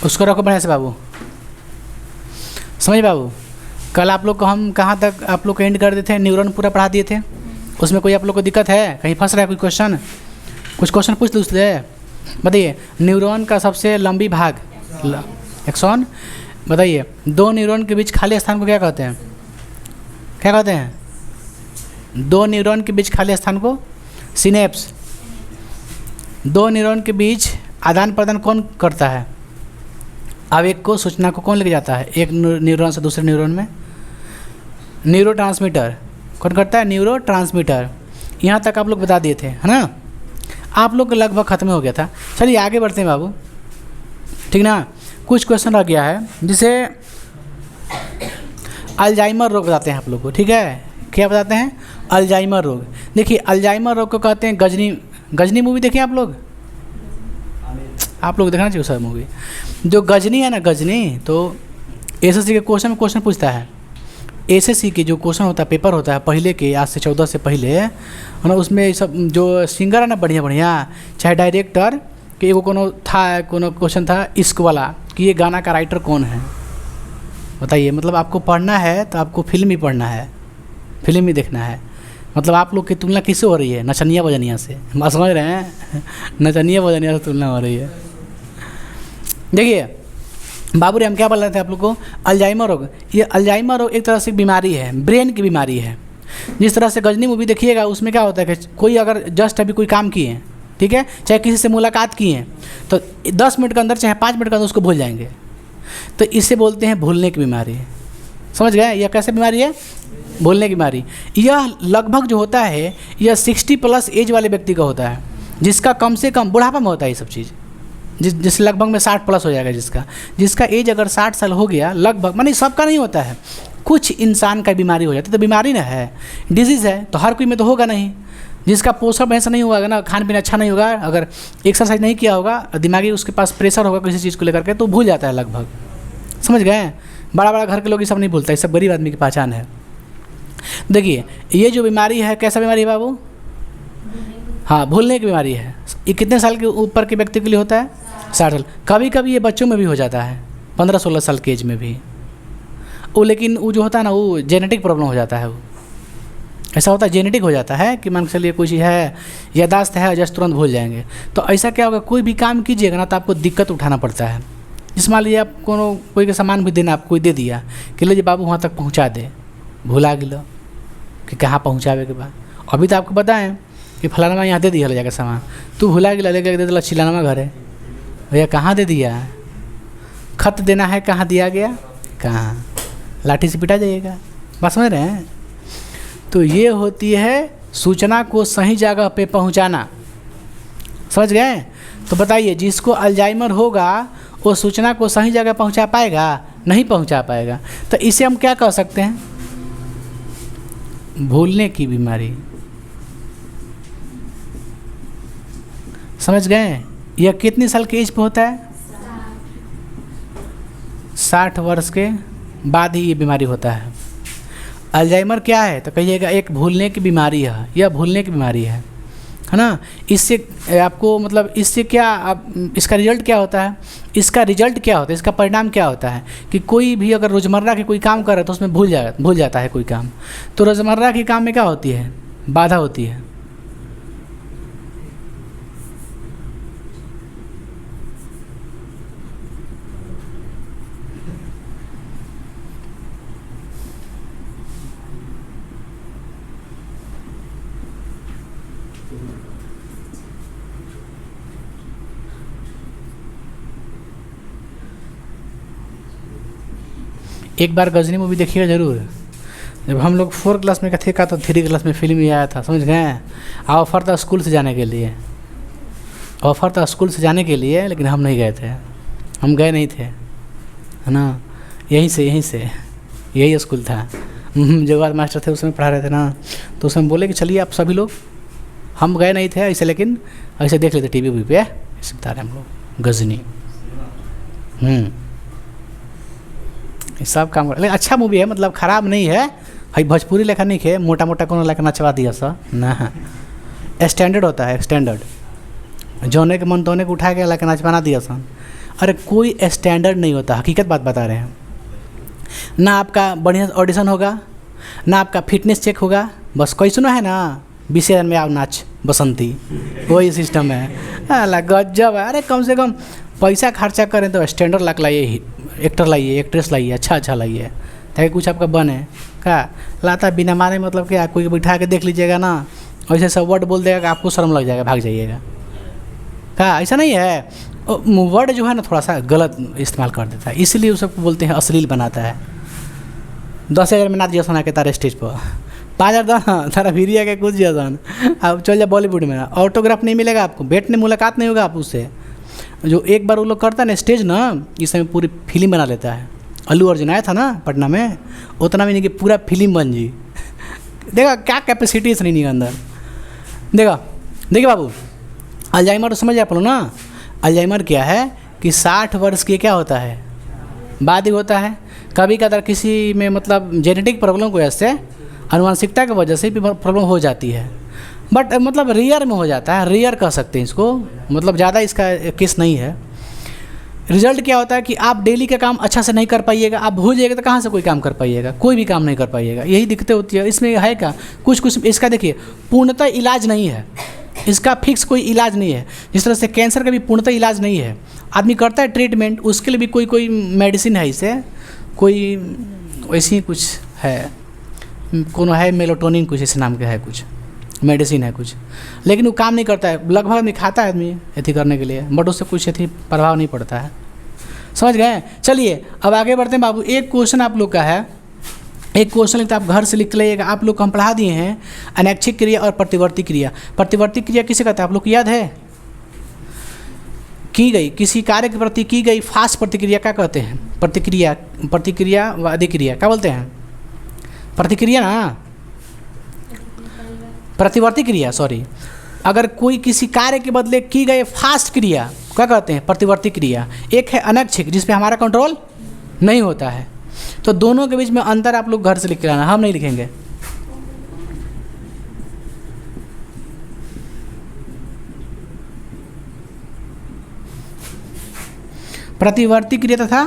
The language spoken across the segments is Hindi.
उसको रखो बढ़िया से बाबू, समझ बाबू। कल आप लोग को हम कहाँ तक आप लोग को एंड कर देते हैं, न्यूरॉन पूरा पढ़ा दिए थे। उसमें कोई आप लोग को दिक्कत है, कहीं फंस रहा है कोई क्वेश्चन? कुछ क्वेश्चन पूछ लो उससे, बताइए। न्यूरॉन का सबसे लंबी भाग एक्सॉन, बताइए। दो न्यूरॉन के बीच खाली स्थान को क्या कहते हैं? क्या कहते हैं? दो न्यूरॉन के बीच खाली स्थान को सिनेप्स। दो न्यूरॉन के बीच आदान प्रदान कौन करता है? आवेग को, सूचना को कौन लेके जाता है एक न्यूरॉन से दूसरे न्यूरॉन में? न्यूरोट्रांसमीटर। कौन करता है? न्यूरोट्रांसमीटर। यहाँ तक आप लोग बता दिए थे, है ना? आप लोग का लगभग खत्म हो गया था। चलिए आगे बढ़ते हैं बाबू, ठीक ना। कुछ क्वेश्चन रह गया है, जिसे अल्जाइमर रोग बताते हैं आप लोग को, ठीक है? क्या बताते हैं? अल्जाइमर रोग। देखिए अल्जाइमर रोग को कहते हैं गजनी। गजनी मूवी देखिए आप लोग देखना चाहिए सर मूवी। जो गजनी है ना, गजनी, तो एसएससी के क्वेश्चन में क्वेश्चन पूछता है। एसएससी के जो क्वेश्चन होता है, पेपर होता है पहले के, आज से 14 से पहले, है ना, उसमें सब जो सिंगर है ना बढ़िया बढ़िया, चाहे डायरेक्टर कि एगो कोनो क्वेश्चन था इश्क वाला, कि ये गाना का राइटर कौन है, बताइए। मतलब आपको पढ़ना है तो आपको फिल्म ही पढ़ना है, फिल्म ही देखना है। मतलब आप लोग की तुलना किससे हो रही है? नचनिया बजनिया से। बात समझ रहे हैं? नचनिया बजनिया से तुलना हो रही है। देखिए बाबू रे, हम क्या बोल रहे थे आप लोग को? अल्जाइमर रोग। ये अल्जाइमर रोग एक तरह से बीमारी है, ब्रेन की बीमारी है। जिस तरह से गजनी मूवी देखिएगा, उसमें क्या होता है कि कोई अगर जस्ट अभी कोई काम किए, ठीक है, चाहे किसी से मुलाकात किए, तो 10 मिनट के अंदर चाहे 5 मिनट के अंदर उसको भूल जाएंगे। तो इससे बोलते हैं भूलने की बीमारी। समझ गए? यह कैसे बीमारी है? भूलने की बीमारी। यह लगभग जो होता है, यह 60+ एज वाले व्यक्ति का होता है, जिसका कम से कम बुढ़ापा में होता है ये सब चीज़। जिस लगभग में 60+ हो जाएगा, जिसका एज अगर 60 साल हो गया लगभग, मानी सबका नहीं होता है, कुछ इंसान का बीमारी हो जाती है। तो बीमारी ना है, डिजीज़ है, तो हर कोई में तो होगा नहीं। जिसका पोषण ऐसा नहीं होगा ना, खान पीना अच्छा नहीं होगा, अगर एक्सरसाइज नहीं किया होगा, दिमागी उसके पास प्रेशर होगा किसी चीज़ को लेकर के, तो भूल जाता है लगभग। समझ गए? बड़ा बड़ा घर के लोग ये सब नहीं भूलता, ये सब गरीब आदमी की पहचान है। देखिए ये जो बीमारी है, कैसा बीमारी है बाबू? हाँ, भूलने की बीमारी है। ये कितने साल के ऊपर के व्यक्ति के लिए होता है? 60 साल। कभी कभी ये बच्चों में भी हो जाता है, 15-16 साल के एज में भी। वो लेकिन वो जो होता है ना, वो जेनेटिक प्रॉब्लम हो जाता है। वो ऐसा होता है, जेनेटिक हो जाता है कि मान के चलिए कुछ है, यादाश्त है, जस्ट तुरंत भूल जाएंगे। तो ऐसा क्या होगा, कोई भी काम कीजिएगा ना तो आपको दिक्कत उठाना पड़ता है। जिस मान लीजिए आप कोई का सामान भी देना, आपको कोई दे दिया कि लीजिए बाबू वहाँ तक पहुँचा दे, भुला गिलो कि कहाँ पहुँचावे के बाद। अभी तो आपको बताएं कि फलाना यहाँ दे दिया ले जाकर सामान, तू भुला गिला, लेकर दे दिला चिलाना घर है, भैया कहाँ दे दिया? खत देना है, कहाँ दिया गया? कहाँ? लाठी से पिटा जाइएगा। बात समझ रहे हैं? तो ये होती है सूचना को सही जगह पे पहुंचाना। समझ गए? तो बताइए, जिसको अल्जाइमर होगा वो सूचना को सही जगह पहुंचा पाएगा? नहीं पहुंचा पाएगा। तो इसे हम क्या कह सकते हैं? भूलने की बीमारी। समझ गए? यह कितनी साल के एज पे होता है? 60 वर्ष के बाद ही ये बीमारी होता है। अल्जाइमर क्या है? तो कहिएगा एक भूलने की बीमारी है, यह भूलने की बीमारी है ना। इससे आपको मतलब इससे क्या इसका रिजल्ट क्या होता है? इसका रिजल्ट क्या होता है, इसका परिणाम क्या होता है कि कोई भी अगर रोज़मर्रा के कोई काम कर रहा है तो उसमें भूल जाता है कोई काम। तो रोज़मर्रा के काम में क्या होती है? बाधा होती है। एक बार गजनी मूवी देखिएगा ज़रूर। जब हम लोग 4 क्लास में थे का, तो 3 क्लास में फिल्म ही आया था। समझ गए? ऑफ़र था स्कूल से जाने के लिए, ऑफ़र था स्कूल से जाने के लिए, लेकिन हम नहीं गए थे, हम गए नहीं थे, है ना। यहीं से यही स्कूल था। जो बार मास्टर थे उसमें पढ़ा रहे थे ना, तो उसमें बोले कि चलिए आप सभी लोग। हम गए नहीं थे ऐसे, लेकिन ऐसे देख लेते टीवी पे, ऐसे बता रहे हम लोग गजनी। सब काम कर, लेकिन अच्छा मूवी है, मतलब ख़राब नहीं है। भाई भोजपुरी लेखा नहीं है, मोटा मोटा कोनो लेकर नचवा दिया सा ना। स्टैंडर्ड होता है, स्टैंडर्ड। जोने के मन तोने को उठा के लेकर नचवाना दिया सन। अरे कोई स्टैंडर्ड नहीं होता, हकीकत बात बता रहे हैं। ना आपका बढ़िया ऑडिशन होगा, ना आपका फिटनेस चेक होगा, बस कोई सुना है ना 20,000 में आओ नाच बसंती, वही सिस्टम है। अला गजब है। अरे कम से कम पैसा खर्चा करें तो स्टैंडर्ड लाक लाइए, एक्टर लाइए, एक्ट्रेस लाइए, अच्छा लाइए, ताकि कुछ आपका बने। क्या लाता बिना मारे मतलब क्या, कोई बिठा के देख लीजिएगा ना, ऐसे सब वर्ड बोल देगा कि आपको शर्म लग जाएगा, भाग जाइएगा। क्या ऐसा नहीं है, वर्ड जो है ना थोड़ा सा गलत इस्तेमाल कर देता है, इसलिए उस सबको बोलते हैं अश्लील बनाता है। 10,000 में नाच दिया सुना के तारे स्टेज पर, 5,000 दाना तारा वीरिया के कुछ जैसन, अब चल जाए बॉलीवुड में, ऑटोग्राफ नहीं मिलेगा आपको, बैठने मुलाकात नहीं होगा आप उससे। जो एक बार वो लोग करता है ना स्टेज ना, इस समय पूरी फिल्म बना लेता है। अल्लू अर्जुन आया था ना पटना में, उतना भी नहीं कि पूरा फिल्म बन जी। देखा क्या कैपेसिटी है सनी के अंदर। देखिए बाबू, अल्जाइमर तो समझ आप लोग ना, अल्जाइमर क्या है कि 60 वर्ष के क्या होता है बाद ही होता है। कभी कदार किसी में मतलब जेनेटिक प्रॉब्लम की वजह से, अनुवांशिकता की वजह से भी प्रॉब्लम हो जाती है, बट मतलब रेयर में हो जाता है, रेयर कह सकते हैं इसको, मतलब ज़्यादा इसका केस नहीं है। रिजल्ट क्या होता है कि आप डेली का काम अच्छा से नहीं कर पाइएगा, आप भूल जाइएगा तो कहाँ से कोई काम कर पाइएगा, कोई भी काम नहीं कर पाइएगा, यही दिक्कतें होती है। इसमें है क्या, कुछ इसका देखिए पूर्णतः इलाज नहीं है, इसका फिक्स कोई इलाज नहीं है। जिस तरह से कैंसर का भी पूर्णतः इलाज नहीं है, आदमी करता है ट्रीटमेंट, उसके लिए भी कोई मेडिसिन है, इसे कोई वैसी कुछ है, कौन है मेलाटोनिन कुछ इस नाम का है, कुछ मेडिसिन है कुछ, लेकिन वो काम नहीं करता है। लगभग आदमी खाता है आदमी एथी करने के लिए, बट उससे कुछ एथी प्रभाव नहीं पड़ता है। समझ गए। चलिए अब आगे बढ़ते हैं बाबू। एक क्वेश्चन आप लोग का है, एक क्वेश्चन लिखते आप घर से लिख लेगा। आप लोग को हम पढ़ा दिए हैं अनैच्छिक क्रिया और प्रतिवर्ती क्रिया। प्रतिवर्ती क्रिया किसे कहते हैं आप लोग को याद है? की गई किसी कार्य के प्रति की गई फास्ट प्रतिक्रिया क्या कहते हैं? प्रतिक्रियावादी क्रिया क्या बोलते हैं? प्रतिक्रिया ना, प्रतिवर्ती क्रिया, सॉरी। अगर कोई किसी कार्य के बदले की गई फास्ट क्रिया क्या कहते हैं? प्रतिवर्ती क्रिया। एक है अनैच्छिक जिस पे हमारा कंट्रोल नहीं होता है। तो दोनों के बीच में अंतर आप लोग घर से लिख के लाना, हम नहीं लिखेंगे। प्रतिवर्ती क्रिया तथा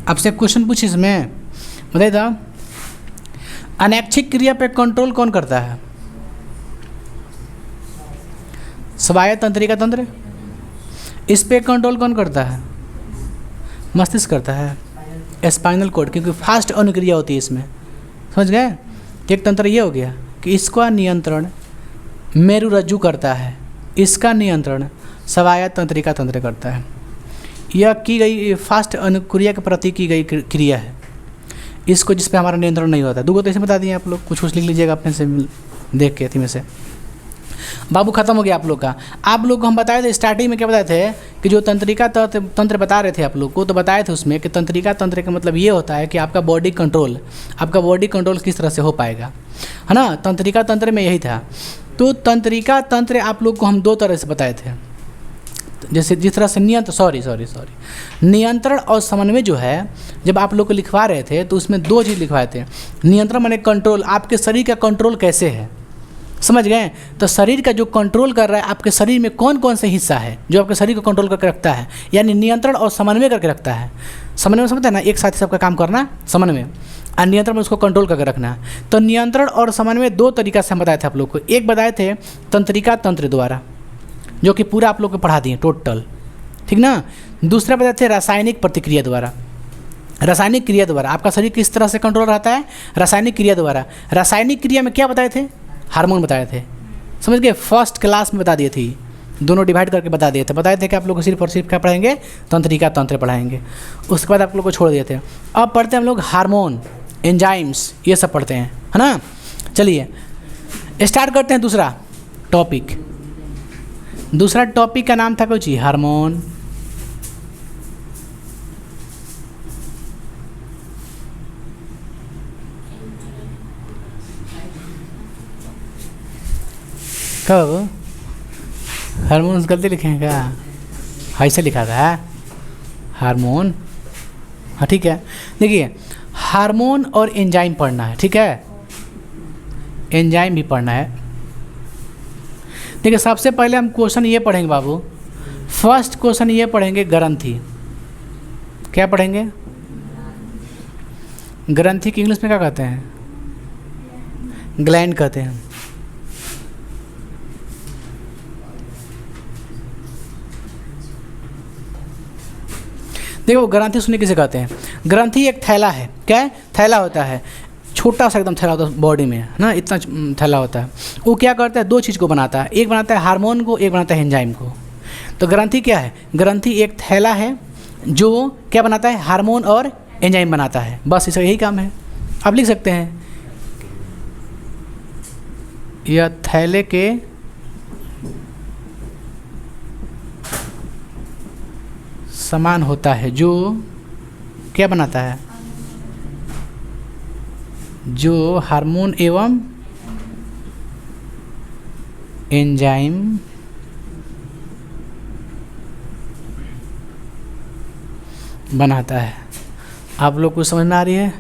आपसे क्वेश्चन पूछ, इसमें बताइए था अनैच्छिक क्रिया पे कंट्रोल कौन करता है? स्वायत्त तंत्रिका तंत्र। इस पे कंट्रोल कौन करता है? मस्तिष्क करता है, स्पाइनल कॉर्ड, क्योंकि फास्ट अनुक्रिया होती है इसमें। समझ गए। एक तंत्र ये हो गया कि इसका नियंत्रण मेरुरज्जु करता है, इसका नियंत्रण स्वायत्त तंत्रिका तंत्र करता है। यह की गई फास्ट अनुक्रिया के प्रति की गई क्रिया है, इसको जिस पे हमारा नियंत्रण नहीं होता। दूगो तो ऐसे बता दिए आप लोग, कुछ लिख लीजिएगा अपने से देख के थी में से। बाबू खत्म हो गया आप लोग का। आप लोग को हम बताए थे स्टार्टिंग में, क्या बताए थे कि जो तंत्रिका तंत्र बता रहे थे आप लोग को, तो बताए थे उसमें कि तंत्रिका तंत्र का मतलब ये होता है कि आपका बॉडी कंट्रोल किस तरह से हो पाएगा, है ना। तंत्रिका तंत्र में यही था। तो तंत्रिका तंत्र आप लोग को हम दो तरह से बताए थे, जैसे जिस तरह से नियंत्रण और समन्वय जो है, जब आप लोग को लिखवा रहे थे तो उसमें दो चीज़ लिखवाए थे। नियंत्रण माने कंट्रोल, आपके शरीर का कंट्रोल कैसे है, समझ गए। तो शरीर का जो कंट्रोल कर रहा है, आपके शरीर में कौन कौन से हिस्सा है जो आपके शरीर को कंट्रोल करके रखता है, यानी नियंत्रण और समन्वय करके रखता है। समन्वय समझते हैं ना, एक साथ ही सबका काम करना, समन्वय। और नियंत्रण में उसको कंट्रोल करके रखना है। तो नियंत्रण और समन्वय दो तरीका से हम बताए थे आप लोग को। एक बताए थे तंत्रिका तंत्र द्वारा, जो कि पूरा आप लोग को पढ़ा दिए टोटल, ठीक ना। दूसरा बताए थे रासायनिक प्रतिक्रिया द्वारा। रासायनिक क्रिया द्वारा आपका शरीर किस तरह से कंट्रोल रहता है? रासायनिक क्रिया द्वारा। रासायनिक क्रिया में क्या बताए थे? हार्मोन बताए थे, समझ गए। फर्स्ट क्लास में बता दिए थे, दोनों डिवाइड करके बता दिए थे। बताए थे कि आप लोग को सिर्फ और सिर्फ क्या पढ़ाएंगे? तंत्रिका तंत्र पढ़ाएंगे। उसके बाद आप लोग को छोड़ दिए थे। अब पढ़ते हैं हम लोग हार्मोन, एंजाइम्स, ये सब पढ़ते हैं, है ना। चलिए स्टार्ट करते हैं दूसरा टॉपिक। दूसरा टॉपिक का नाम था कुछ हार्मोन। कब हार्मोन्स गलती लिखे हैं क्या? ऐसे लिखा था, हार्मोन, हाँ ठीक है। देखिए हार्मोन और एंजाइम पढ़ना है, ठीक है, एंजाइम भी पढ़ना है। देखिए सबसे पहले हम क्वेश्चन ये पढ़ेंगे बाबू, फर्स्ट क्वेश्चन ये पढ़ेंगे ग्रंथि। क्या पढ़ेंगे? ग्रंथि की इंग्लिश में क्या कहते हैं? ग्लैंड कहते हैं। देखो ग्रंथि सुनने किसे कहते हैं? ग्रंथि एक थैला है। क्या है? थैला होता है, छोटा सा एकदम थैला होता है बॉडी में, है ना, इतना थैला होता है। वो क्या करता है? दो चीज़ को बनाता है, एक बनाता है हार्मोन को, एक बनाता है एंजाइम को। तो ग्रंथि क्या है? ग्रंथि एक थैला है जो क्या बनाता है? हार्मोन और एंजाइम बनाता है, बस इसका यही काम है। आप लिख सकते हैं यह थैले के समान होता है, जो क्या बनाता है? जो हार्मोन एवं एंजाइम बनाता है। आप लोग को समझ में आ रही है?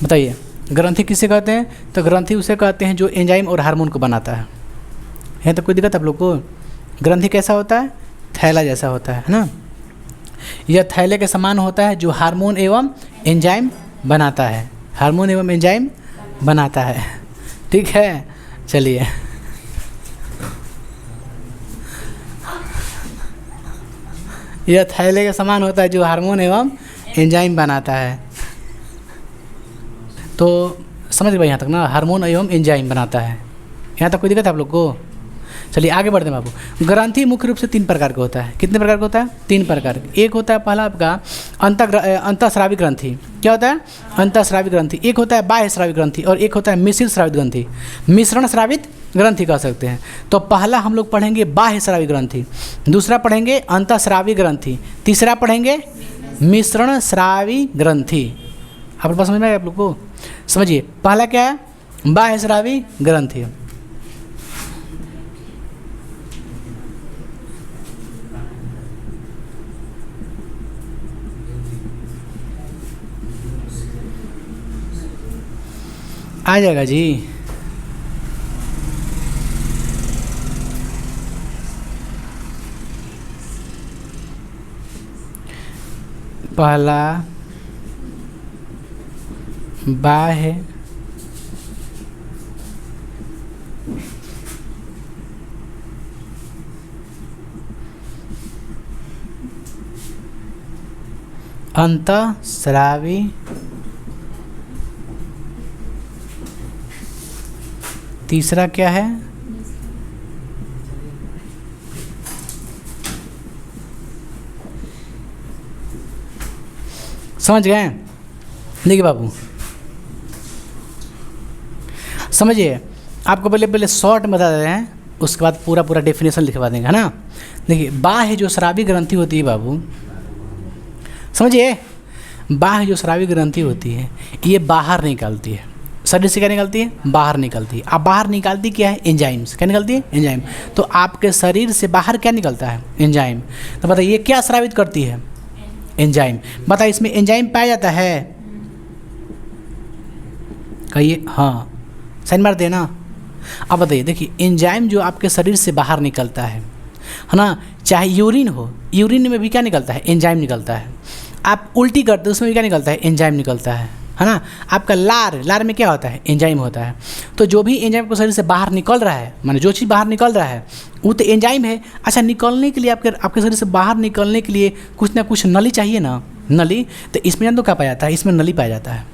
बताइए ग्रंथि किसे कहते हैं? तो ग्रंथि उसे कहते हैं जो एंजाइम और हार्मोन को बनाता है तो कोई दिक्कत आप लोग को? ग्रंथि कैसा होता है? थैला जैसा होता है ना। यह थैले के समान होता है जो हार्मोन एवं एंजाइम बनाता है, हार्मोन एवं एंजाइम बनाता है, ठीक है। चलिए यह थैले के समान होता है जो हार्मोन एवं एंजाइम बनाता है। तो समझ गए यहाँ तक ना, हार्मोन एवं एंजाइम बनाता है। यहाँ तक कोई दिक्कत है आप लोग को? चलिए आगे बढ़ते हैं बाबू। ग्रंथि मुख्य रूप से 3 प्रकार का होता है। कितने प्रकार का होता है? 3 प्रकार। एक होता है पहला आपका अंतःस्रावी ग्रंथि। क्या होता है? अंतःस्रावी ग्रंथि। एक होता है बाह्य स्रावी ग्रंथि और एक होता है मिश्रित स्रावित ग्रंथि, मिश्रण स्रावित ग्रंथि कह सकते हैं। तो पहला हम लोग पढ़ेंगे बाह्य स्रावी ग्रंथि, दूसरा पढ़ेंगे अंतःस्रावी ग्रंथि, तीसरा पढ़ेंगे मिश्रण स्रावी ग्रंथि। आपके पास समझ में आया आप लोग को? समझिए पहला क्या है? बाह्य स्रावी ग्रंथि। आ जाएगा जी। पहला बाह्य अंतःस्रावी तीसरा क्या है? समझ गए? देखिए बाबू समझिए, आपको पहले शॉर्ट में बता दे रहे हैं, उसके बाद पूरा डेफिनेशन लिखवा देंगे, है ना। देखिए बाह्य जो स्रावी ग्रंथि होती है बाबू, समझिए बाह्य जो स्रावी ग्रंथि होती है ये बाहर निकलती है शरीर से। क्या निकलती है? बाहर निकलती है। अब बाहर निकालती क्या है? एंजाइम्स। क्या निकलती है? एंजाइम। तो आपके शरीर से बाहर क्या निकलता है? एंजाइम। तो बताइए ये क्या स्रावित करती है? एंजाइम। बताइए इसमें एंजाइम पाया जाता है? कहिए हाँ, साइन मार देना। अब बताइए, देखिए एंजाइम जो आपके शरीर से बाहर निकलता है ना, चाहे यूरिन हो, यूरिन में भी क्या निकलता है? एंजाइम निकलता है। आप उल्टी करते हो उसमें भी क्या निकलता है? एंजाइम निकलता है ना। आपका लार में क्या होता है? एंजाइम होता है। तो जो भी एंजाइम को शरीर से बाहर निकल रहा है, माने जो चीज़ बाहर निकल रहा है वो तो एंजाइम है। अच्छा, निकलने के लिए आपके शरीर से बाहर निकलने के लिए कुछ ना कुछ नली चाहिए ना, नली। तो इसमें जान तो क्या पाया जाता है? इसमें नली पाया जाता है।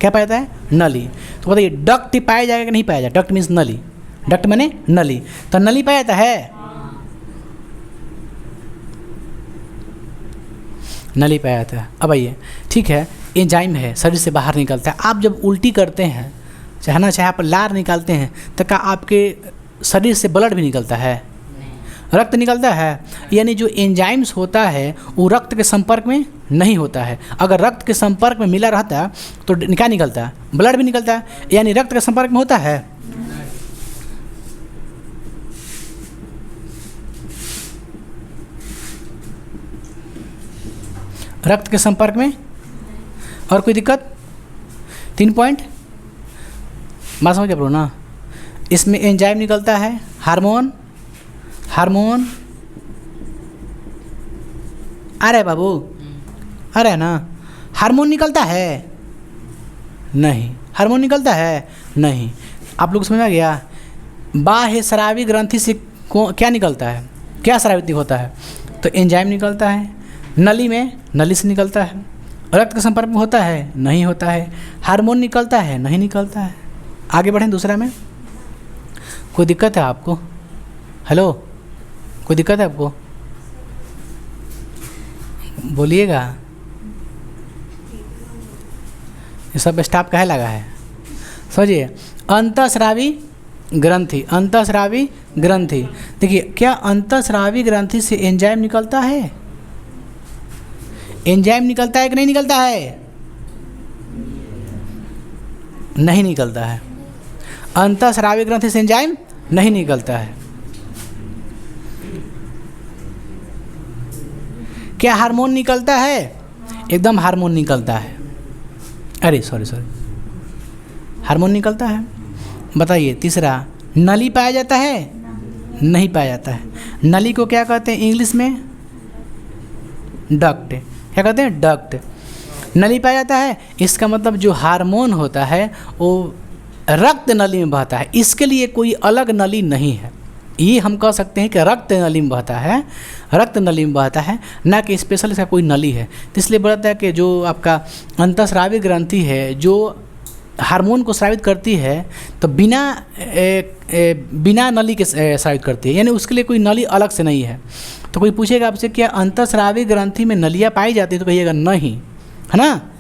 क्या पाया जाता है? नली। तो बताइए डक्ट पाया जाएगा कि नहीं पाया जाएगा? डक्ट मीन्स नली, डक्ट माने नली। तो नली पाया जाता है, नली पाया जाता है। अब आइए, ठीक है, एंजाइम है, शरीर से बाहर निकलता है। आप जब उल्टी करते हैं, चाहे आप लार निकालते हैं, तो क्या आपके शरीर से ब्लड भी निकलता है? रक्त निकलता है। यानी जो एंजाइम्स होता है वो रक्त के संपर्क में नहीं होता है। अगर रक्त के संपर्क में मिला रहता तो क्या निकलता है? ब्लड भी निकलता है। यानी रक्त के संपर्क में होता है। रक्त के संपर्क में। और कोई दिक्कत? 3 पॉइंट बात समझ के ना। इसमें एंजाइम निकलता है, हार्मोन आ रहा है बाबू, आ रहा है ना। हार्मोन निकलता है नहीं, हार्मोन निकलता है नहीं। आप लोग समझ आ गया। बाह्य स्रावी ग्रंथि से क्या निकलता है, क्या स्रावित होता है? तो एंजाइम निकलता है। नली में, नली से निकलता है। रक्त के संपर्क में होता है, नहीं होता है। हार्मोन निकलता है, नहीं निकलता है। आगे बढ़ें दूसरा में। कोई दिक्कत है आपको? हेलो, कोई दिक्कत है आपको? बोलिएगा। ये सब स्टाफ काहे लगा है? समझिए, अंतःस्रावी ग्रंथि, अंतःस्रावी ग्रंथि। देखिए, क्या अंतःस्रावी ग्रंथि से एंजाइम निकलता है? एंजाइम निकलता है कि नहीं निकलता है? नहीं निकलता है। अंतःस्रावी ग्रंथि से एंजाइम नहीं निकलता है। क्या हार्मोन निकलता है? एकदम हार्मोन निकलता है। अरे सॉरी, हार्मोन निकलता है। बताइए तीसरा, नली पाया जाता है? नहीं पाया जाता है। नली को क्या कहते हैं इंग्लिश में? डक्ट। क्या कहते हैं? डक्ट। नली पाया जाता है। इसका मतलब जो हार्मोन होता है वो रक्त नली में बहता है। इसके लिए कोई अलग नली नहीं है। ये हम कह सकते हैं कि रक्त नली में बहता है, रक्त नली में बहता है, ना कि स्पेशल इसका कोई नली है। तो इसलिए बोलता है कि जो आपका अंतःस्रावी ग्रंथि है जो हार्मोन को स्रावित करती है, तो बिना नली के स्रावित करती है, यानी उसके लिए कोई नली अलग से नहीं है। तो कोई पूछेगा आपसे क्या अंतःस्रावी ग्रंथि में नलियाँ पाई जाती है, तो कहिएगा नहीं, है ना।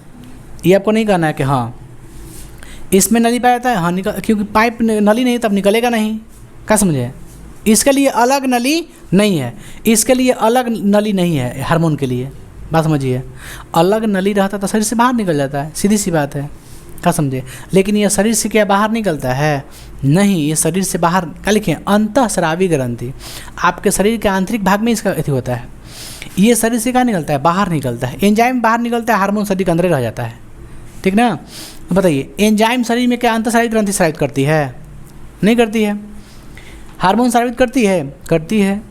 ये आपको नहीं कहना है कि हाँ इसमें नली पाया जाता है, हाँ निकल, क्योंकि पाइप नली नहीं तब निकलेगा नहीं। क्या समझे? इसके लिए अलग नली नहीं है, इसके लिए अलग नली नहीं है हार्मोन के लिए। बात समझिए, अलग नली रहता तो शरीर से बाहर निकल जाता है, सीधी सी बात है। क्या समझे? लेकिन ये शरीर से क्या बाहर निकलता है? नहीं, ये शरीर से बाहर क्या लिखें? अंतःस्रावी ग्रंथि। आपके शरीर के आंतरिक भाग में इसका अथी होता है। ये शरीर से क्या निकलता है? बाहर निकलता है। एंजाइम बाहर निकलता है, हार्मोन शरीर के अंदर रह जाता है। ठीक ना। तो बताइए, एंजाइम शरीर में क्या अंतःस्रावी ग्रंथि स्रावित करती है? नहीं करती है। हार्मोन स्रावित करती है? करती है।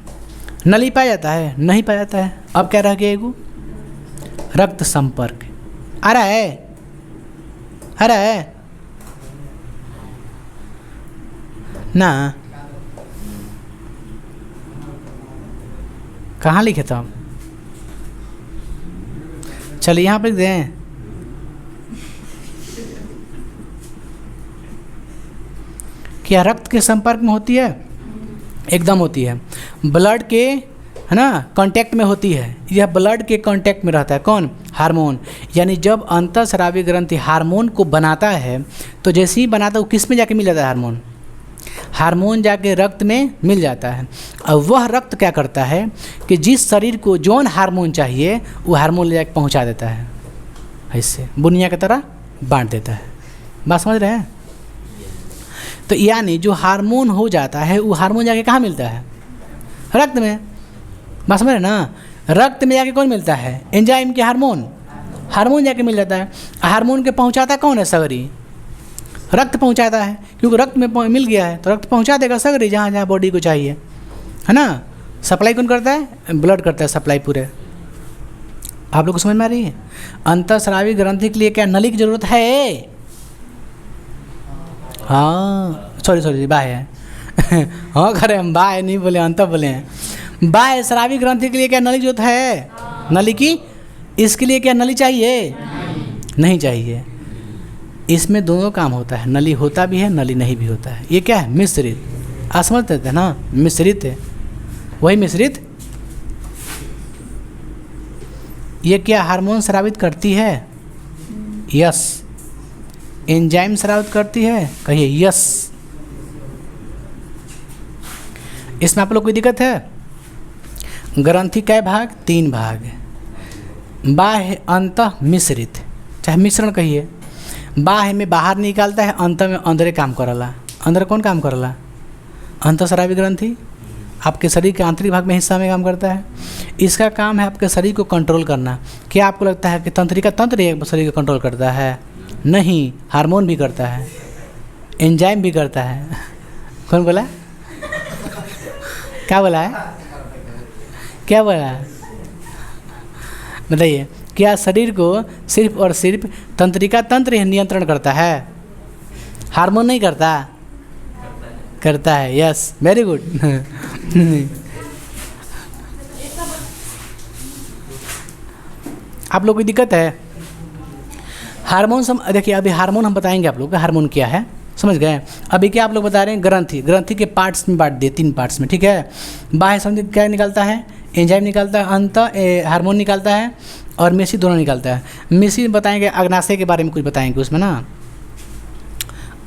नली पाया जाता है? नहीं पाया जाता है। अब क्या रह गया? एगो रक्त संपर्क। आ रहा है? आ रहा है ना? कहाँ लिखे थे हम? चलिए यहाँ पर दें। क्या रक्त के संपर्क में होती है? एकदम होती है। ब्लड के, है ना, कांटेक्ट में होती है। यह ब्लड के कांटेक्ट में रहता है। कौन? हार्मोन। यानी जब अंतःस्रावी ग्रंथि हार्मोन को बनाता है, तो जैसे ही बनाता है वो किस में जाके मिल जाता है? हार्मोन। हार्मोन जाके रक्त में मिल जाता है। और वह रक्त क्या करता है कि जिस शरीर को जौन हार्मोन चाहिए वो हार्मोन ले जाके पहुँचा देता है, ऐसे बुनिया की तरह बांट देता है। बात समझ रहे हैं? तो यानी जो हार्मोन हो जाता है वो हार्मोन जाके कहाँ मिलता है? रक्त में। बात समझ रहे ना। रक्त में जाके कौन मिलता है? एंजाइम के हार्मोन। हार्मोन जाके मिल जाता है। हार्मोन के पहुँचाता कौन है? सगरी रक्त पहुँचाता है, क्योंकि रक्त में मिल गया है तो रक्त पहुँचा देगा सगरी जहाँ जहाँ बॉडी को चाहिए, है ना। सप्लाई कौन करता है? ब्लड करता है सप्लाई पूरे। आप लोग को समझ में आ रही है? अंतःस्रावी ग्रंथि के लिए क्या नली की जरूरत है? हाँ सॉरी बाय है हाँ खरे हम बाय नहीं बोले, अंत बोले हैं। बाय स्रावी ग्रंथि के लिए क्या नली जरूरत है? नली की। इसके लिए क्या नली चाहिए? नहीं चाहिए। इसमें दोनों काम होता है, नली होता भी है, नली नहीं भी होता है। ये क्या है? मिश्रित। आप समझते थे ना, मिश्रित है, वही मिश्रित। ये क्या हार्मोन स्रावित करती है? यस। एंजाइम स्रावित करती है? कहिए यस। इसमें आप लोग कोई दिक्कत है? ग्रंथि कै भाग? 3 भाग। बाह्य, अंतः, मिश्रित, चाहे मिश्रण कहिए। बाह्य में बाहर निकालता है, अंत में अंदरे काम करला। अंदर कौन काम करला? अंतःस्रावी ग्रंथि। आपके शरीर के आंतरिक भाग में हिस्सा में काम करता है। इसका काम है आपके शरीर को कंट्रोल करना। क्या आपको लगता है कि तंत्रिका तंत्र ही शरीर को कंट्रोल करता है? नहीं, हार्मोन भी करता है, एंजाइम भी करता है। कौन बोला? क्या बोला है? क्या बोला है? बताइए, क्या शरीर को सिर्फ और सिर्फ तंत्रिका तंत्र ही नियंत्रण करता है? हार्मोन नहीं करता? करता है। Yes, very good. आप लोग को दिक्कत है? हार्मोन देखिए, अभी हार्मोन हम बताएंगे आप लोग को हार्मोन क्या है, समझ गए? अभी क्या आप लोग बता रहे हैं? ग्रंथि। ग्रंथि के पार्ट्स में बांट दिए, 3 पार्ट्स में, ठीक है? बाह्य समझ क्या निकलता है? एंजाइम निकलता है, अंत हार्मोन निकलता है, और मेसी दोनों निकलता है। मेसी बताएंगे, अग्नाशय के बारे में कुछ बताएंगे उसमें ना,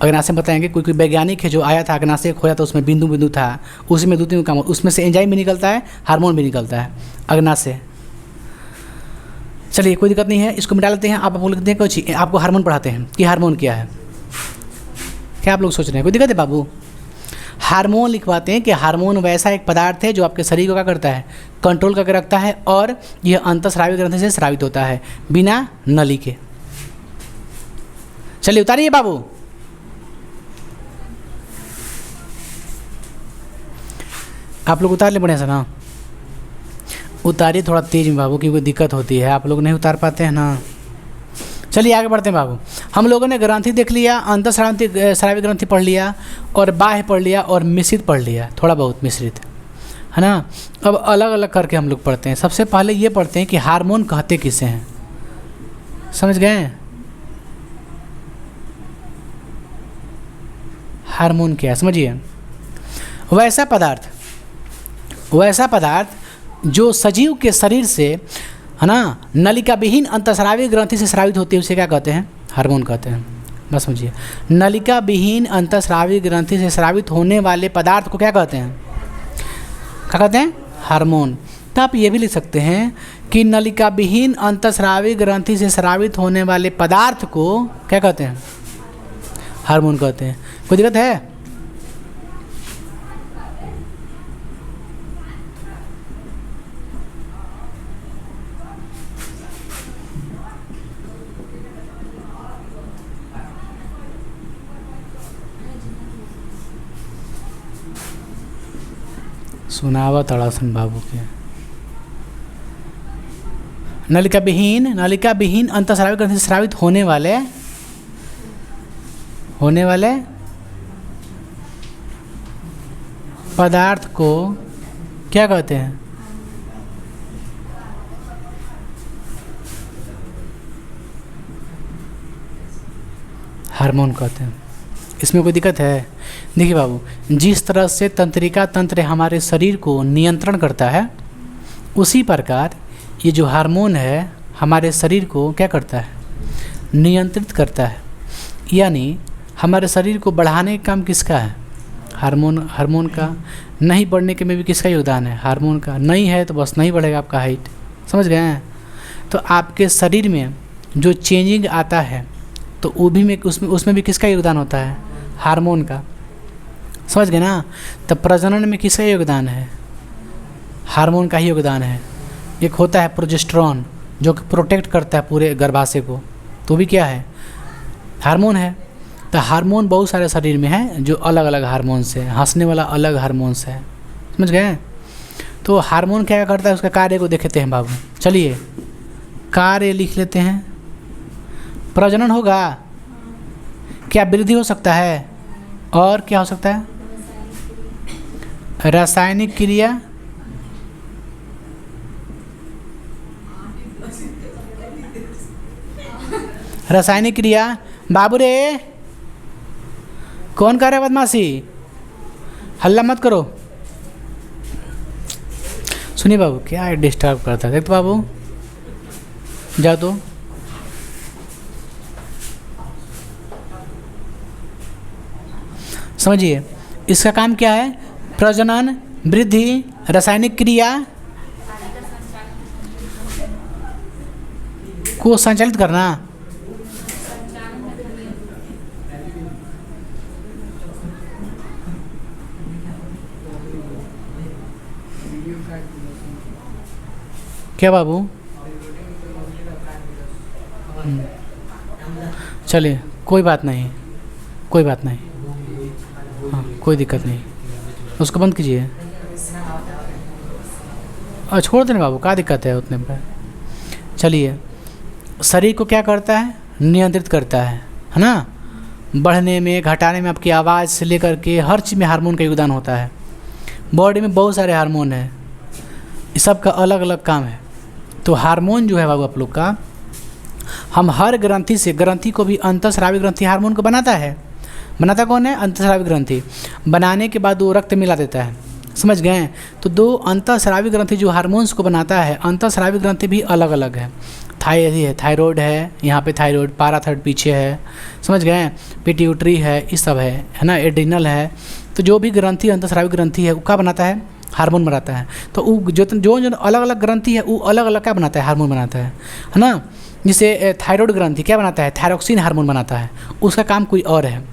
अग्नाशय बताएंगे। कोई वैज्ञानिक है जो आया था, अग्नाशय खोया था, उसमें बिंदु बिंदु था, उसी में 2-3 काम, उसमें से एंजाइम भी निकलता है, हार्मोन भी निकलता है, अग्नाशय। चलिए, कोई दिक्कत नहीं है, इसको मिटा लेते हैं। आप लोग लिखते हैं कुछ, आपको हार्मोन पढ़ाते हैं कि हार्मोन क्या है। क्या आप लोग सोच रहे हैं? कोई दिक्कत है बाबू? हार्मोन लिखवाते हैं कि हार्मोन वैसा एक पदार्थ है जो आपके शरीर को क्या करता है? कंट्रोल करके रखता है, और यह अंतःस्रावी ग्रंथि से स्रावित होता है बिना नली के। चलिए उतारिए बाबू। आप लोग उतार ले बढ़िया से ना, उतारिए थोड़ा तेज में बाबू, क्योंकि दिक्कत होती है, आप लोग नहीं उतार पाते हैं ना। चलिए आगे बढ़ते हैं बाबू। हम लोगों ने ग्रंथि देख लिया, अंतःस्रावी ग्रंथि पढ़ लिया, और बाह्य पढ़ लिया, और मिश्रित पढ़ लिया, थोड़ा बहुत मिश्रित, है ना? अब अलग अलग करके हम लोग पढ़ते हैं। सबसे पहले ये पढ़ते हैं कि हार्मोन कहते किसे हैं। समझ गए? हार्मोन क्या है समझिए। वैसा पदार्थ जो सजीव के शरीर से, है ना, नलिका विहीन अंतःस्रावी ग्रंथि से स्रावित होती है, उसे क्या कहते हैं? हार्मोन कहते हैं। बस समझिए, नलिका विहीन अंतःस्रावी ग्रंथि से स्रावित होने वाले पदार्थ को क्या कहते हैं? क्या कहते हैं? हार्मोन। तो आप ये भी लिख सकते हैं कि नलिका विहीन अंतःस्रावी ग्रंथि से स्रावित होने वाले पदार्थ को क्या कहते हैं? हार्मोन कहते हैं। कोई दिक्कत है? सुनावा तड़ासन बाबू के। नलिका विहीन अंतःस्रावी ग्रंथि से स्रावित होने वाले पदार्थ को क्या कहते हैं? हार्मोन कहते हैं। इसमें कोई दिक्कत है? देखिए बाबू, जिस तरह से तंत्रिका तंत्र हमारे शरीर को नियंत्रण करता है, उसी प्रकार ये जो हार्मोन है हमारे शरीर को क्या करता है? नियंत्रित करता है। यानी हमारे शरीर को बढ़ाने का काम किसका है? हार्मोन का। नहीं बढ़ने के में भी किसका योगदान है? हार्मोन का। नहीं है तो बस नहीं बढ़ेगा आपका हाइट। समझ गए हैं? तो आपके शरीर में जो चेंजिंग आता है, तो वो भी उसमें भी किसका योगदान होता है? हार्मोन का। समझ गए ना? तो प्रजनन में किसका योगदान है? हार्मोन का ही योगदान है। एक होता है प्रोजेस्टेरॉन, जो कि प्रोटेक्ट करता है पूरे गर्भाशय को, तो भी क्या है? हार्मोन है। तो हार्मोन बहुत सारे शरीर में है, जो अलग अलग हार्मोन्स है। हंसने वाला अलग हार्मोन्स है। समझ गए? तो हार्मोन क्या करता है, उसका कार्य को देखते हैं बाबू। चलिए कार्य लिख लेते हैं। प्रजनन होगा, क्या वृद्धि हो सकता है, और क्या हो सकता है? रासायनिक क्रिया, रासायनिक क्रिया। बाबू रे, कौन कर रहा है बदमाशी? हल्ला मत करो। सुनिए बाबू, क्या डिस्टर्ब करता है? देख तो बाबू, जाओ तो। समझिए, इसका काम क्या है? प्रजनन, वृद्धि, रासायनिक क्रिया को संचालित करना। क्या बाबू? चलिए कोई बात नहीं, कोई बात नहीं, हाँ कोई दिक्कत नहीं, उसको बंद कीजिए। छोड़ देना बाबू, क्या दिक्कत है उतने पर। चलिए, शरीर को क्या करता है? नियंत्रित करता है ना। बढ़ने में, घटाने में, आपकी आवाज़ से लेकर के हर चीज़ में हार्मोन का योगदान होता है। बॉडी में बहुत सारे हार्मोन हैं, इस सब का अलग अलग काम है। तो हार्मोन जो है बाबू आप लोग का, हम हर ग्रंथि से, ग्रंथि को भी अंतःस्रावी ग्रंथि हार्मोन को बनाता है। बनाता कौन है? अंतःस्रावी ग्रंथि। बनाने के बाद वो रक्त मिला देता है, समझ गए? तो दो अंतःस्रावी ग्रंथि जो हार्मोन्स को बनाता है, अंतःस्रावी ग्रंथि भी अलग अलग है। थायराइड है, यहाँ पे थायराइड, पैराथायराइड पीछे है, समझ गए? पिट्यूटरी है, ये सब है ना, एड्रिनल है। तो जो भी ग्रंथि अंतःस्रावी ग्रंथि है वो क्या बनाता है? हार्मोन बनाता है। तो वो जो अलग अलग ग्रंथि है वो अलग अलग क्या बनाता है? हार्मोन बनाता है ना। जैसे थायराइड ग्रंथि क्या बनाता है? थायरोक्सिन हार्मोन बनाता है, उसका काम कोई और है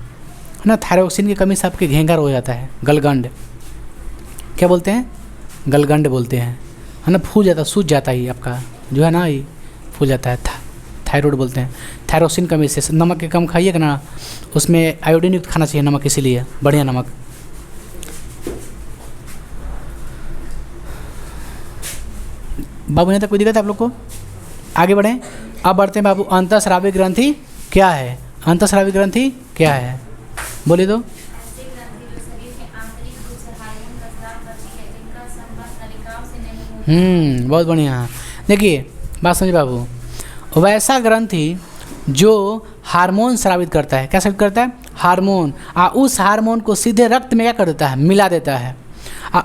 ना। थायरोक्सिन की कमी से आपके घेंगर हो जाता है, गलगंड, क्या बोलते हैं? गलगंड बोलते हैं, है ना। फूल जाता, सूज जाता ही आपका जो है ना, ये फूल जाता है, थायराइड बोलते हैं। थायरोक्सिन कमी से, नमक के कम खाइएगा ना, उसमें आयोडीन युक्त खाना चाहिए नमक, इसीलिए बढ़िया नमक। बाबू यहाँ तक कोई दिक्कत है आप लोग को? आगे बढ़ें। अब बढ़ते हैं बाबू, अंतःस्रावी ग्रंथि क्या है? अंतःस्रावी ग्रंथि क्या है? बोलिए तो। बहुत बढ़िया। देखिए बात समझिए बाबू, वैसा ग्रंथि जो हार्मोन स्रावित करता है, क्या स्रावित करता है? हार्मोन। उस हार्मोन को सीधे रक्त में क्या कर देता है? मिला देता है।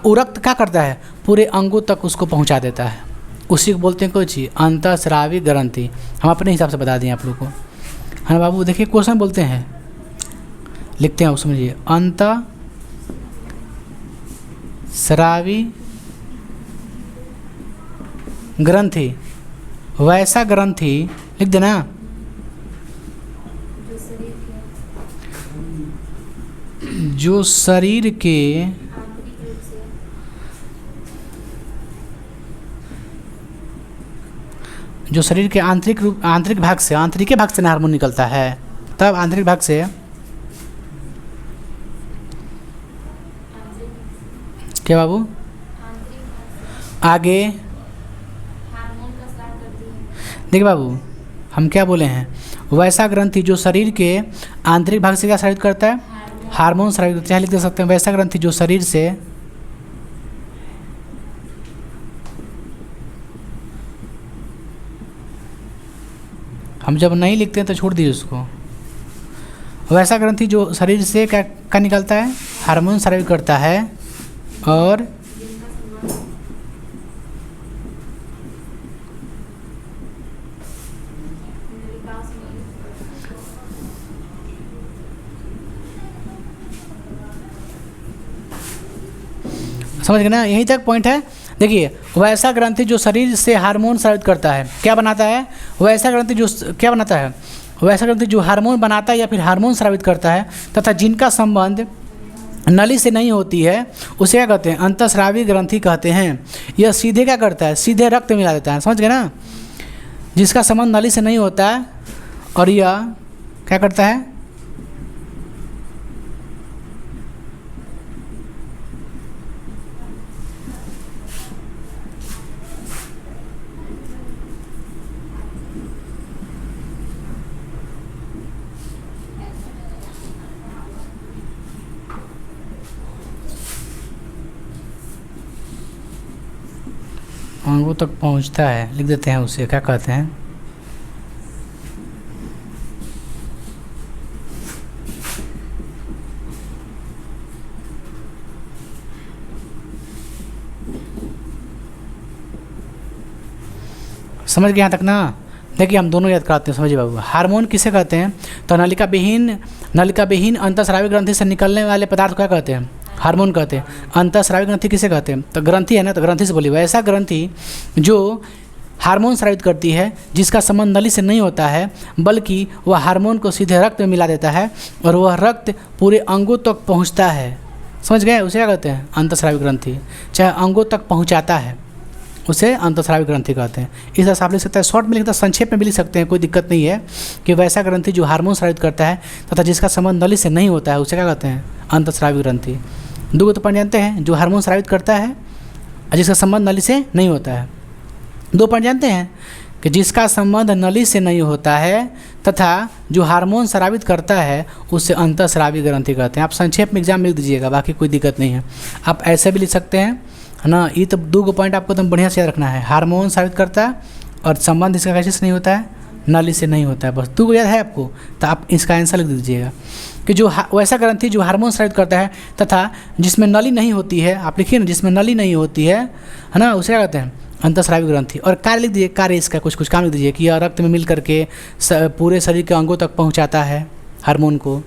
वो रक्त क्या करता है? पूरे अंगों तक उसको पहुंचा देता है। उसी को बोलते हैं कोई चीज़ अंतःस्रावी ग्रंथि। हम अपने हिसाब से बता दें आप लोग को, है ना बाबू। देखिए क्वेश्चन बोलते हैं, लिखते हैं, समझिए। अंतःस्रावी ग्रंथि, वैसा ग्रंथि, लिख देना, जो शरीर के आंतरिक भाग से, आंतरिक भाग से हार्मोन निकलता है, तब आंतरिक भाग से क्या बाबू? आगे देखिए बाबू, हम क्या बोले हैं? वैसा ग्रंथि जो शरीर के आंतरिक भाग से क्या स्रावित करता है? हार्मोन स्रावित करता है। लिख दे सकते हैं, वैसा ग्रंथि जो शरीर से हम जब नहीं लिखते हैं तो छोड़ दीजिए उसको। वैसा ग्रंथि जो शरीर से क्या निकलता है? हार्मोन स्रावित करता है, और समझ गए ना? यहीं तक पॉइंट है। देखिए, वैसा ग्रंथि जो शरीर से हार्मोन स्रावित करता है, क्या बनाता है? वैसा ग्रंथि जो क्या बनाता है? वैसा ग्रंथि जो हार्मोन बनाता है या फिर हार्मोन स्रावित करता है, तथा जिनका संबंध नली से नहीं होती है, उसे क्या कहते हैं? अंतःस्रावी ग्रंथि कहते हैं। यह सीधे क्या करता है? सीधे रक्त मिला देता है, समझ गए ना। जिसका संबंध नली से नहीं होता है, और यह क्या करता है? अंगों तक पहुंचता है, लिख देते हैं, उसे क्या कहते हैं? समझ गए यहाँ तक ना? देखिए हम दोनों याद कराते हैं, समझिए बाबू। हार्मोन किसे कहते हैं? तो नलिका विहीन अंतःस्रावी ग्रंथि से निकलने वाले पदार्थ को क्या कहते हैं? हार्मोन कहते हैं। अंतःस्रावी ग्रंथि किसे कहते हैं? तो ग्रंथि है ना, तो ग्रंथि से बोलिए। वैसा ग्रंथि जो हार्मोन स्रावित करती है, जिसका संबंध नली से नहीं होता है, बल्कि वह हार्मोन को सीधे रक्त में मिला देता है, और वह रक्त पूरे अंगों तक पहुंचता है, समझ गए, उसे क्या कहते हैं? अंतःस्रावी ग्रंथि। चाहे अंगों तक पहुंचाता है उसे अंतःस्रावी ग्रंथि कहते हैं। इस तरह से आप लिख सकते हैं, शॉर्ट में लिखते हैं, संक्षेप में भी लिख सकते हैं, कोई दिक्कत नहीं है। कि वैसा ग्रंथि जो हार्मोन स्रावित करता है तथा जिसका संबंध नली से नहीं होता है उसे क्या कहते हैं? अंतःस्रावी ग्रंथि। दो तो पॉइंट जानते हैं, जो हार्मोन स्रावित करता है और जिसका संबंध नली से नहीं होता है। दो पॉइंट जानते हैं कि जिसका संबंध नली से नहीं होता है तथा जो हार्मोन स्रावित करता है उससे अंतःस्रावी ग्रंथि कहते हैं। आप संक्षेप में एग्जाम में लिख दीजिएगा, बाकी कोई दिक्कत नहीं है। आप ऐसे भी लिख सकते हैं, है ना। ये तो दो पॉइंट आपको एकदम बढ़िया से याद रखना है, हार्मोन स्रावित करता है और संबंध इसका कैसे से नहीं होता है? नली से नहीं होता है। बस दो याद है आपको, तो आप इसका आंसर लिख दीजिएगा कि जो वैसा ग्रंथि जो हार्मोन स्रावित करता है तथा जिसमें नली नहीं होती है, आप लिखिए ना, जिसमें नली नहीं होती है ना, उसे क्या कहते हैं? अंतःस्रावी ग्रंथि। और कार्य लिख दीजिए, कार्य इसका कुछ काम लिख दीजिए कि यह रक्त में मिल करके पूरे शरीर के अंगों तक पहुंचाता है हार्मोन को,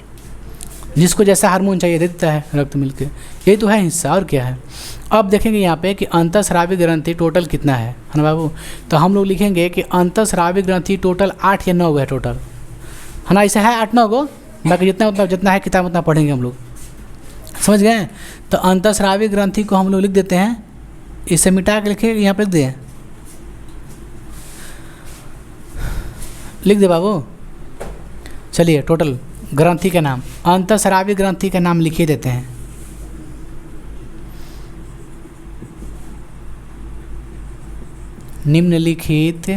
जिसको जैसा हार्मोन चाहिए दे देता है रक्त मिल के। यही तो है हिस्सा, और क्या है। अब देखेंगे यहाँ पे कि अंतःस्रावी ग्रंथि टोटल कितना है ना बाबू। तो हम लोग लिखेंगे कि अंतःस्रावी ग्रंथि टोटल 8 या 9 है टोटल, है ना। ऐसा है 8-9 गो, बाकी जितना है किताब उतना पढ़ेंगे हम लोग, समझ गए। तो अंतःस्रावी ग्रंथि को हम लोग लिख देते हैं, इसे मिटा के लिखे, यहाँ पर लिख दे, लिख दे बाबू। चलिए टोटल ग्रंथि का नाम, अंतःस्रावी ग्रंथि का नाम लिखिए देते हैं। निम्नलिखित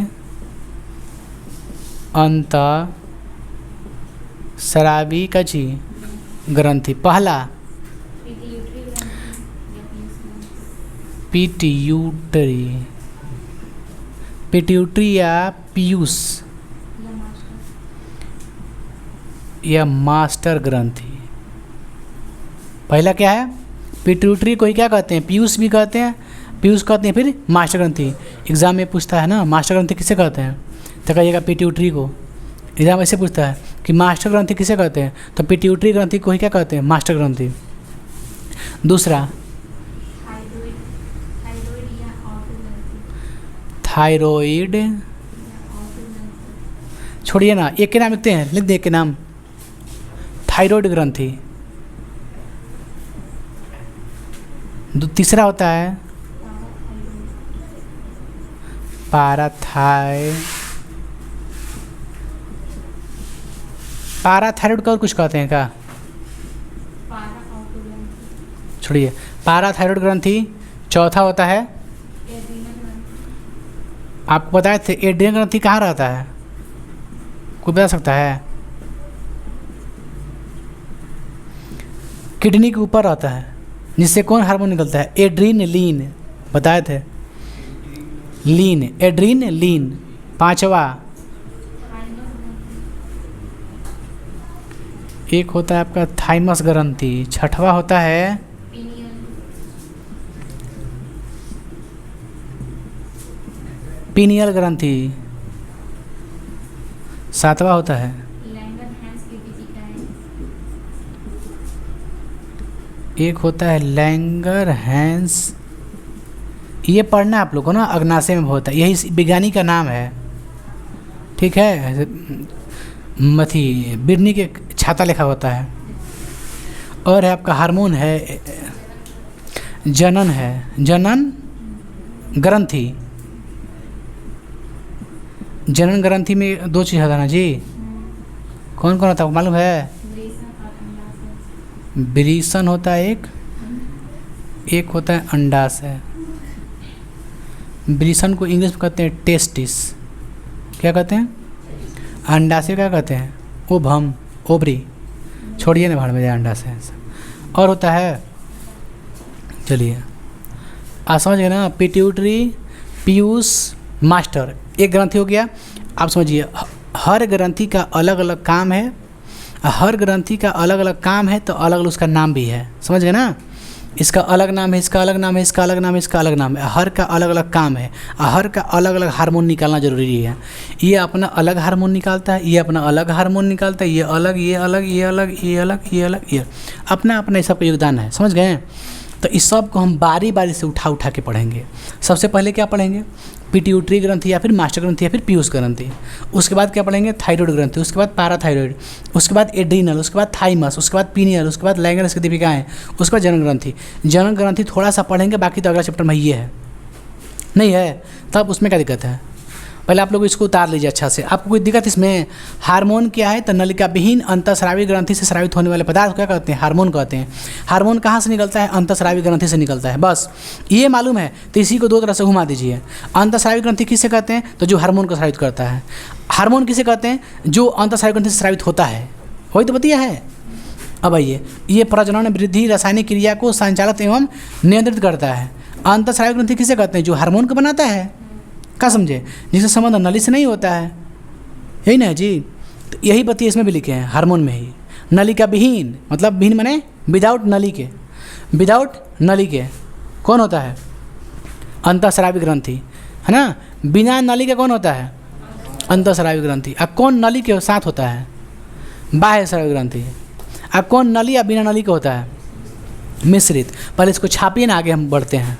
अंतःस्रावी कची ग्रंथि। पहला पिट्यूटरी या पीयूष या मास्टर ग्रंथि। पहला क्या है? पिट्यूटरी को ही क्या कहते हैं? पीयूष भी कहते हैं, पीयूष कहते हैं, फिर मास्टर ग्रंथि। एग्जाम में पूछता है ना, मास्टर ग्रंथि किसे कहते हैं? तो कहिएगा पिट्यूटरी को। एग्जाम ऐसे पूछता है कि मास्टर ग्रंथि किसे कहते हैं, तो पिट्यूटरी ग्रंथि को ही क्या कहते हैं? मास्टर ग्रंथि। दूसरा थायराइड, छोड़िए ना, एक के नाम लिखते हैं, लिख दे एक के नाम, थायराइड ग्रंथि। तीसरा होता है पाराथायराइड का और कुछ कहते हैं क्या? छोड़िए, पाराथायराइड ग्रंथि। चौथा होता है, आपको बताए थे, एड्रिनल ग्रंथि कहाँ रहता है? कोई बता सकता है? किडनी के ऊपर रहता है, जिससे कौन हार्मोन निकलता है? एड्रीनलीन, बताए थे, लीन, एड्रीनलीन। पांचवा एक होता है आपका थाइमस ग्रंथि। छठवा होता है पीनियल ग्रंथि। सातवां होता है एक होता है लैंगर हैंस। ये पढ़ना आप लोग को ना, अग्नाशय में बहुत है, यही वैज्ञानिक का नाम है, ठीक है। मथी बिरनी के छाता लिखा होता है। और है आपका हार्मोन है, जनन है, जनन ग्रंथि। जनन ग्रंथि में दो चीज़ होता है ना जी, कौन कौन होता है मालूम है? ब्रीसन होता है एक होता है अंडाशय। ब्रीसन को इंग्लिश में कहते हैं टेस्टिस। क्या कहते हैं? अंडाशय क्या कहते हैं? Ovum, ovary. छोड़िए ना, भाड़ में जाए अंडाशय। और होता है, चलिए आप समझ गए ना, पिट्यूटरी, पीयूष, मास्टर। एक ग्रंथि हो गया। आप समझिए, हर ग्रंथि का अलग अलग काम है, हर ग्रंथि का अलग अलग काम है, तो अलग अलग उसका नाम भी है, समझ गए ना। इसका अलग नाम है, इसका अलग नाम है, इसका अलग नाम है, इसका अलग नाम है। हर का अलग अलग काम है, हर का अलग अलग हार्मोन निकालना जरूरी है। ये अपना अलग हार्मोन निकालता है, ये अपना अलग हार्मोन निकालता है, ये अलग, ये अलग, ये अलग, ये अलग, ये अलग, ये अपना अपना इस सबका योगदान है, समझ गए। तो इस सब को हम बारी बारी से उठा उठा के पढ़ेंगे। सबसे पहले क्या पढ़ेंगे? पिट्यूटरी ग्रंथि या फिर मास्टर ग्रंथि या फिर पीयूष ग्रंथि। उसके बाद क्या पढ़ेंगे, थायराइड ग्रंथि, उसके बाद पैराथायराइड, उसके बाद एड्रीनल, उसके बाद थाइमस, उसके बाद पीनियल, उसके बाद लैंगरहंस की दीपिकाएँ, उसके बाद जनन ग्रंथि। जनन ग्रंथि थोड़ा सा पढ़ेंगे, बाकी तो अगला चैप्टर में ये है, नहीं है तब उसमें क्या दिक्कत है। पहले आप लोग इसको उतार लीजिए अच्छा से। आपको कोई दिक्कत इसमें, हार्मोन क्या है, तो नलिका विहीन अंतःस्रावी ग्रंथि से स्रावित होने वाले पदार्थ क्या कहते हैं, हार्मोन कहते हैं। हार्मोन कहाँ से निकलता है, अंतःस्रावी ग्रंथि से निकलता है, बस ये मालूम है तो इसी को दो तरह से घुमा दीजिए। अंतःस्रावी ग्रंथि किसे कहते हैं, तो जो हार्मोन को स्रावित करता है। हार्मोन किसे कहते हैं, जो अंतःस्रावी ग्रंथि से स्रावित होता है, वही तो बतिया है। अब आइए, ये प्रजनन वृद्धि रासायनिक क्रिया को संचालित एवं नियंत्रित करता है। अंतःस्रावी ग्रंथि किसे कहते हैं, जो हार्मोन को बनाता है, क्या समझे, जिसका संबंध नली से नहीं होता है, यही ना जी। तो यही बतिया इसमें भी लिखे हैं, हार्मोन में ही। नलिका विहीन मतलब विहीन माने विदाउट नली के, विदाउट नली के कौन होता है, अंतःस्रावी ग्रंथि, है ना। बिना नली के कौन होता है, अंतःस्रावी ग्रंथि। अब कौन नली के साथ होता है, बाह्य स्रावी ग्रंथि। अब कौन नली या बिना नली के होता है, मिश्रित। पहले इसको छापिए ना, आगे हम बढ़ते हैं।